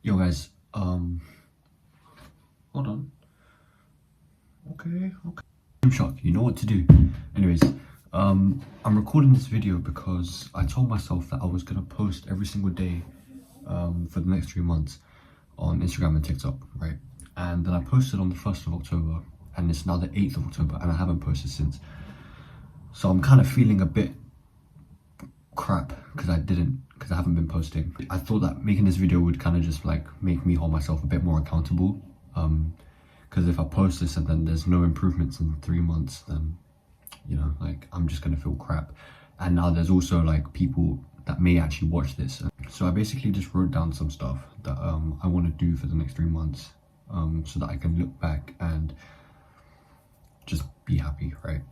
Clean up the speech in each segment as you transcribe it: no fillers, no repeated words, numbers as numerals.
Yo guys, hold on. Okay. I'm shocked, you know what to do. Anyways, I'm recording this video because I told myself that I was gonna post every single day for the next 3 months on Instagram and TikTok, right? And then I posted on the 1st of October and it's now the 8th of October and I haven't posted since. So I'm kind of feeling a bit crap because I haven't been posting. I thought that making this video would kind of just like make me hold myself a bit more accountable, because if I post this and then there's no improvements in 3 months, then like I'm just gonna feel crap. And now there's also like people that may actually watch this, so I basically just wrote down some stuff that I want to do for the next 3 months, so that I can look back and just be happy, right?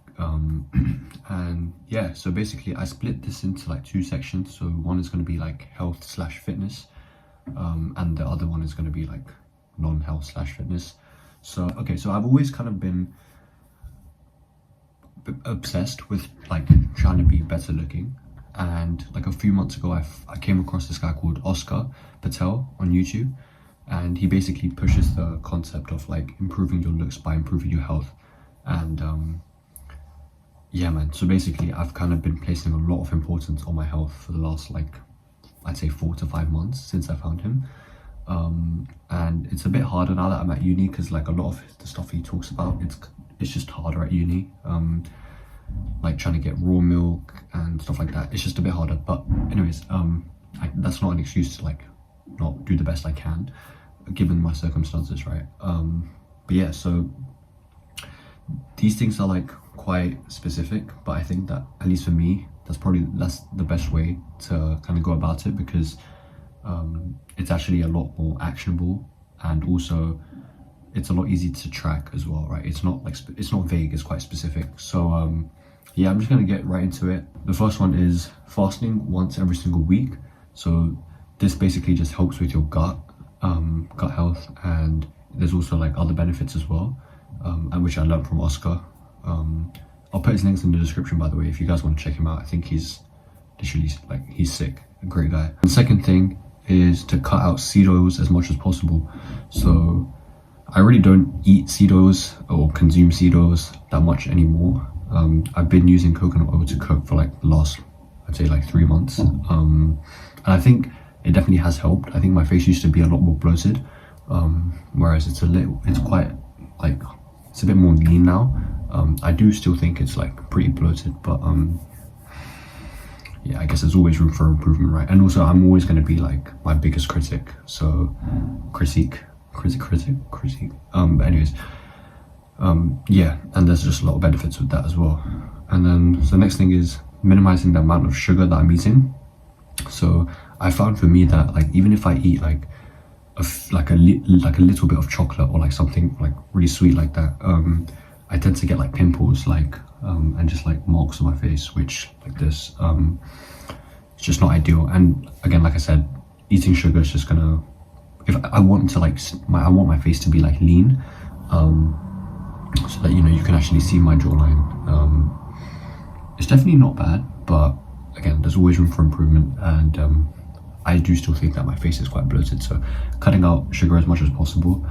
And yeah, so basically I split this into like 2 sections. So one is going to be like health/fitness, and the other one is going to be like non-health/fitness. So okay, so I've always kind of been obsessed with like trying to be better looking, and like a few months ago I came across this guy called Oscar Patel on YouTube, and he basically pushes the concept of like improving your looks by improving your health. And yeah man, so basically I've kind of been placing a lot of importance on my health for the last like I'd say 4 to 5 months since I found him, and it's a bit harder now that I'm at uni, because like a lot of the stuff he talks about, it's just harder at uni, like trying to get raw milk and stuff like that. It's just a bit harder, but anyways, that's not an excuse to like not do the best I can given my circumstances, right? But yeah, so these things are like quite specific, but I think that at least for me that's the best way to kind of go about it, because it's actually a lot more actionable, and also it's a lot easier to track as well, right? It's not like it's not vague, it's quite specific. So yeah, I'm just gonna get right into it. The first one is fasting once every single week. So this basically just helps with your gut health, and there's also like other benefits as well, and which I learned from Oscar. I'll put his links in the description, by the way, if you guys want to check him out. I think he's literally like, he's sick, a great guy. The second thing is to cut out seed oils as much as possible. So I really don't eat seed oils or consume seed oils that much anymore. I've been using coconut oil to cook for like the last, I'd say like 3 months, and I think it definitely has helped. I think my face used to be a lot more bloated, whereas it's quite like, it's a bit more lean now. I do still think it's like pretty bloated, but yeah, I guess there's always room for improvement, right? And also I'm always going to be like my biggest critic, so critique. But anyways, yeah, and there's just a lot of benefits with that as well. And then so the next thing is minimizing the amount of sugar that I'm eating. So I found for me that like even if I eat like a little bit of chocolate or like something like really sweet like that, I tend to get like pimples, like and just like marks on my face, which like this, it's just not ideal. And again, like I said, eating sugar is just gonna, if I want to like I want my face to be like lean, so that you can actually see my jawline. It's definitely not bad, but again, there's always room for improvement, and I do still think that my face is quite bloated, so cutting out sugar as much as possible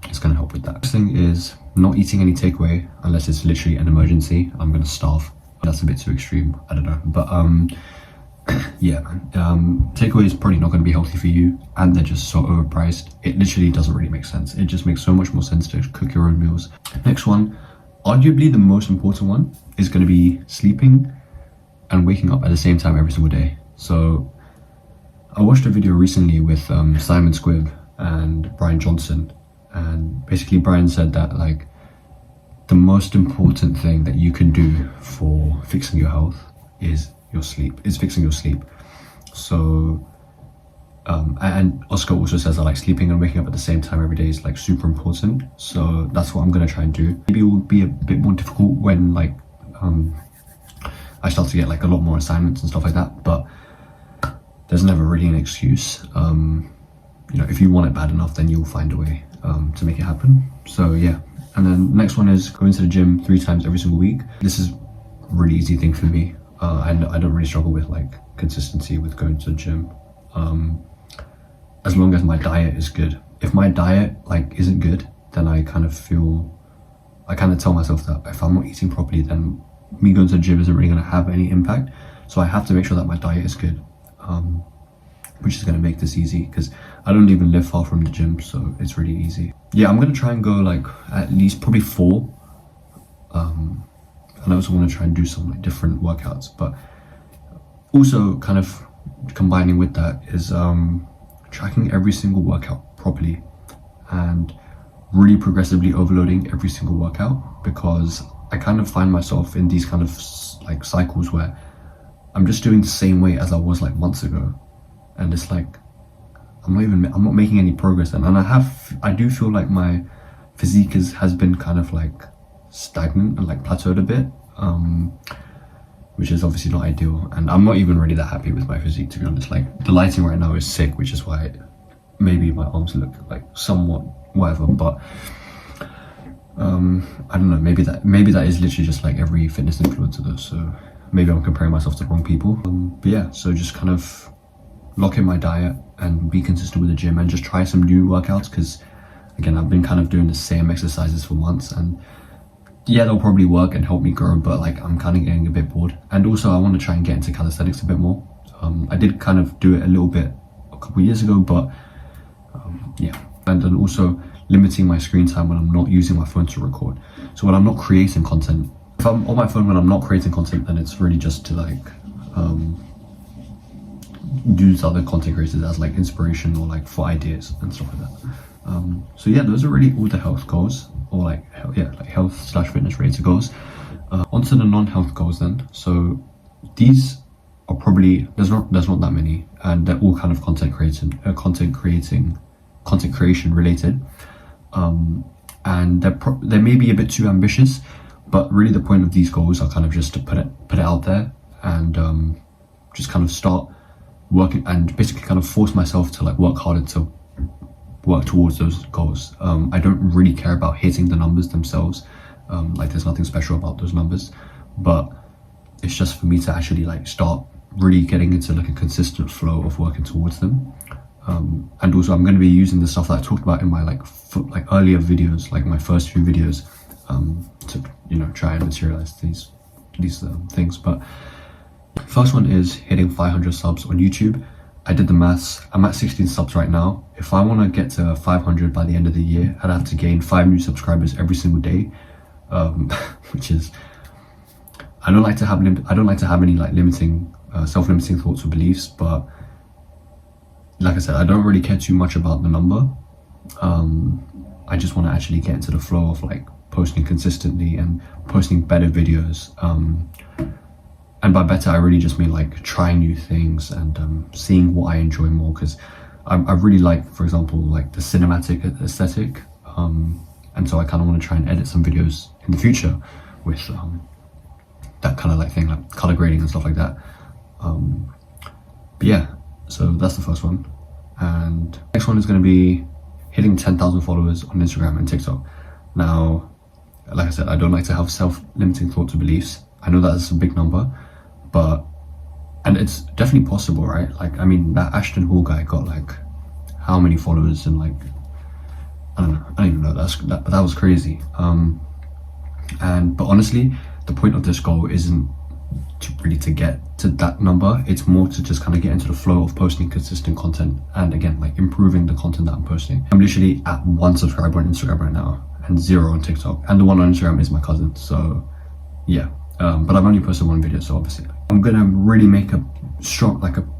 is going to help with that. Next thing is not eating any takeaway unless it's literally an emergency. I'm going to starve. That's a bit too extreme, I don't know, but yeah, takeaway is probably not going to be healthy for you, and they're just so overpriced. It literally doesn't really make sense. It just makes so much more sense to cook your own meals. Next one, arguably the most important one, is going to be sleeping and waking up at the same time every single day. So I watched a video recently with Simon Squibb and Brian Johnson, and basically Brian said that like the most important thing that you can do for fixing your health is fixing your sleep. So and Oscar also says that like sleeping and waking up at the same time every day is like super important. So that's what I'm gonna try and do. Maybe it will be a bit more difficult when like I start to get like a lot more assignments and stuff like that, but there's never really an excuse. If you want it bad enough, then you'll find a way to make it happen. So yeah. And then next one is going to the gym 3 times every single week. This is a really easy thing for me. I don't really struggle with like consistency with going to the gym. as long as my diet is good. If my diet like isn't good, then I kind of tell myself that if I'm not eating properly, then me going to the gym isn't really going to have any impact. So I have to make sure that my diet is good, which is going to make this easy because I don't even live far from the gym, so it's really easy. Yeah, I'm going to try and go like at least probably 4. And I also want to try and do some like different workouts, but also kind of combining with that is tracking every single workout properly and really progressively overloading every single workout, because I kind of find myself in these kind of like cycles where I'm just doing the same way as I was like months ago, and it's like I'm not making any progress then. And I do feel like my physique has been kind of like stagnant and like plateaued a bit, which is obviously not ideal, and I'm not even really that happy with my physique, to be honest. Like the lighting right now is sick, which is why maybe my arms look like somewhat whatever, but I don't know, maybe that is literally just like every fitness influencer though, so maybe I'm comparing myself to the wrong people. But yeah, so just kind of lock in my diet and be consistent with the gym and just try some new workouts, because again, I've been kind of doing the same exercises for months, and yeah, they'll probably work and help me grow, but like I'm kind of getting a bit bored. And also I want to try and get into calisthenics a bit more. I did kind of do it a little bit a couple of years ago, but yeah. And then also limiting my screen time when I'm not using my phone to record. So when I'm not creating content, if I'm on my phone when I'm not creating content, then it's really just to like use other content creators as like inspiration or like for ideas and stuff like that. So yeah, those are really all the health goals, or like health/fitness related goals. Onto the non-health goals then. So these are probably there's not that many, and they're all kind of content creation related. And they may be a bit too ambitious, but really the point of these goals are kind of just to put it out there and just kind of start working and basically kind of force myself to like work harder to work towards those goals. I don't really care about hitting the numbers themselves. Like there's nothing special about those numbers, but it's just for me to actually like start really getting into like a consistent flow of working towards them. And also I'm going to be using the stuff that I talked about in my like earlier videos, like my first few videos, to try and materialize these things. But first one is hitting 500 subs on YouTube. I did the maths. I'm at 16 subs right now. If I want to get to 500 by the end of the year, I'd have to gain 5 new subscribers every single day, which is I don't like to have any like limiting self-limiting thoughts or beliefs, but like I said, I don't really care too much about the number. I just want to actually get into the flow of like posting consistently and posting better videos. And by better, I really just mean like trying new things and seeing what I enjoy more, because I really like, for example, like the cinematic aesthetic. And so I kind of want to try and edit some videos in the future with that kind of like thing, like color grading and stuff like that. But yeah, so that's the first one. And next one is going to be hitting 10,000 followers on Instagram and TikTok. Now, like I said, I don't like to have self-limiting thoughts or beliefs. I know that's a big number, and it's definitely possible, right? Like, I mean, that Ashton Hall guy got like how many followers, and like, I don't even know, but that was crazy. But honestly, the point of this goal isn't to get to that number. It's more to just kind of get into the flow of posting consistent content, and again, like improving the content that I'm posting. I'm literally at 1 subscriber on Instagram right now and 0 on TikTok, and the one on Instagram is my cousin, so yeah. But I've only posted 1 video, so obviously I'm gonna really make a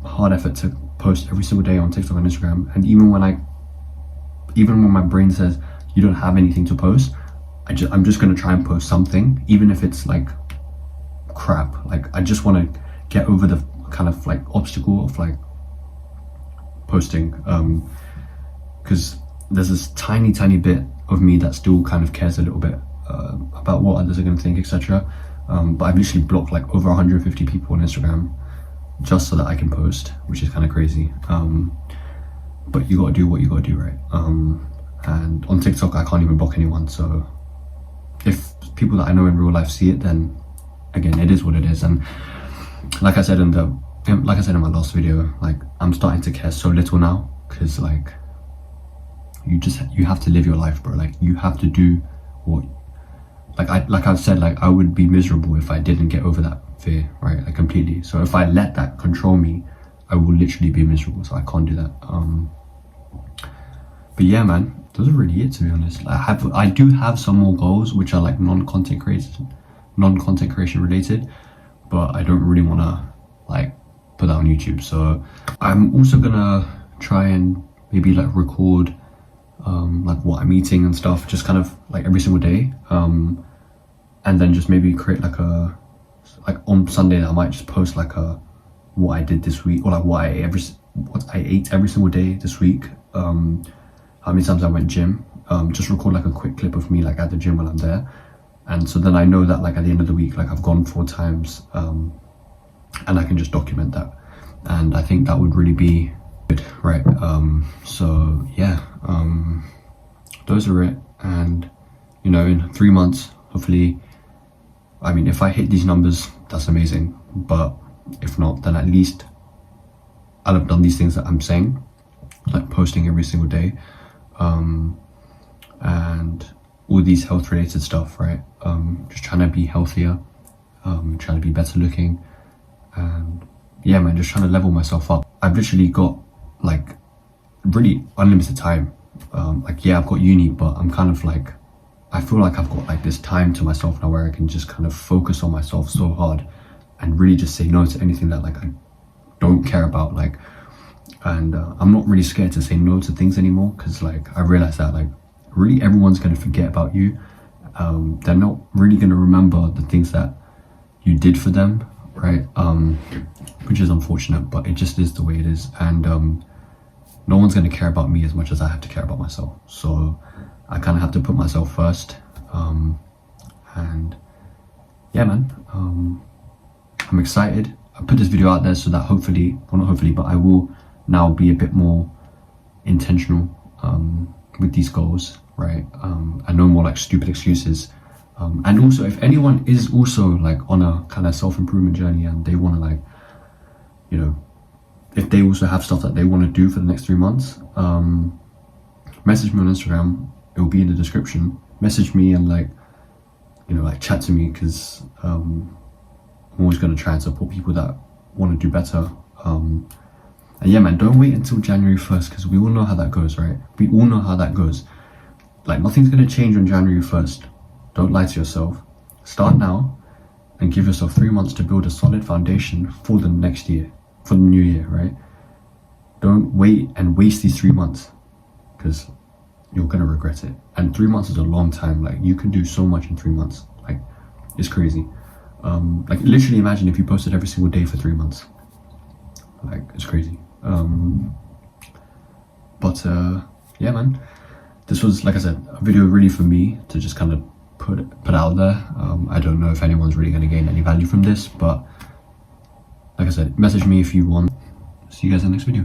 hard effort to post every single day on TikTok and Instagram. And even when my brain says you don't have anything to post, I'm just gonna try and post something, even if it's like crap. Like, I just want to get over the kind of like obstacle of like posting, because there's this tiny bit of me that still kind of cares a little bit about what others are going to think, etc. But I've literally blocked like over 150 people on Instagram just so that I can post, which is kind of crazy. But you gotta do what you gotta do, right? And on TikTok I can't even block anyone, so if people that I know in real life see it, then again, it is what it is. And like I said in my last video, like I'm starting to care so little now, because like you have to live your life, bro. Like you have to do what, like I've said, like I would be miserable if I didn't get over that fear, right? Like completely. So if I let that control me, I will literally be miserable. So I can't do that. But yeah, man, those are really it, to be honest. I do have some more goals which are like non-content creation related, but I don't really want to like put that on YouTube. So I'm also gonna try and maybe like record like what I'm eating and stuff, just kind of like every single day, and then just maybe create like on Sunday I might just post like what I did this week, or like what I ate every single day this week, how many times I went gym, just record like a quick clip of me like at the gym when I'm there, and so then I know that like at the end of the week like I've gone 4 times, and I can just document that, and I think that would really be good, right? So yeah, those are it. And you know, in 3 months, hopefully, I mean, if I hit these numbers, that's amazing, but if not, then at least I'll have done these things that I'm saying, like posting every single day, and all these health related stuff, right? Just trying to be healthier, trying to be better looking, and yeah, man, just trying to level myself up. I've literally got like really unlimited time. Like yeah, I've got uni, but I'm kind of like, I feel like I've got like this time to myself now where I can just kind of focus on myself so hard and really just say no to anything that like I don't care about, like, and I'm not really scared to say no to things anymore, because like I realize that like really everyone's going to forget about you. They're not really going to remember the things that you did for them, right? Which is unfortunate, but it just is the way it is, and no one's going to care about me as much as I have to care about myself. So I kind of have to put myself first, and yeah, man, I'm excited. I put this video out there so that hopefully, well not hopefully, but I will now be a bit more intentional with these goals, right? And no more like stupid excuses. And also, if anyone is also like on a kind of self-improvement journey and they want to like, you know, if they also have stuff that they want to do for the next 3 months, message me on Instagram. It will be in the description. Message me and like, you know, like chat to me, because I'm always going to try and support people that want to do better. And yeah, man, don't wait until January 1st, because we all know how that goes, right? We all know how that goes. Like nothing's going to change on January 1st. Don't lie to yourself. Start now and give yourself 3 months to build a solid foundation for the next year, for the new year, right? Don't wait and waste these 3 months, because you're going to regret it. And 3 months is a long time. Like you can do so much in 3 months. Like it's crazy. Like literally imagine if you posted every single day for 3 months. Like it's crazy. But yeah, man, this was, like I said, a video really for me to just kind of put out there. I don't know if anyone's really going to gain any value from this, but like I said, message me if you want. See you guys in the next video.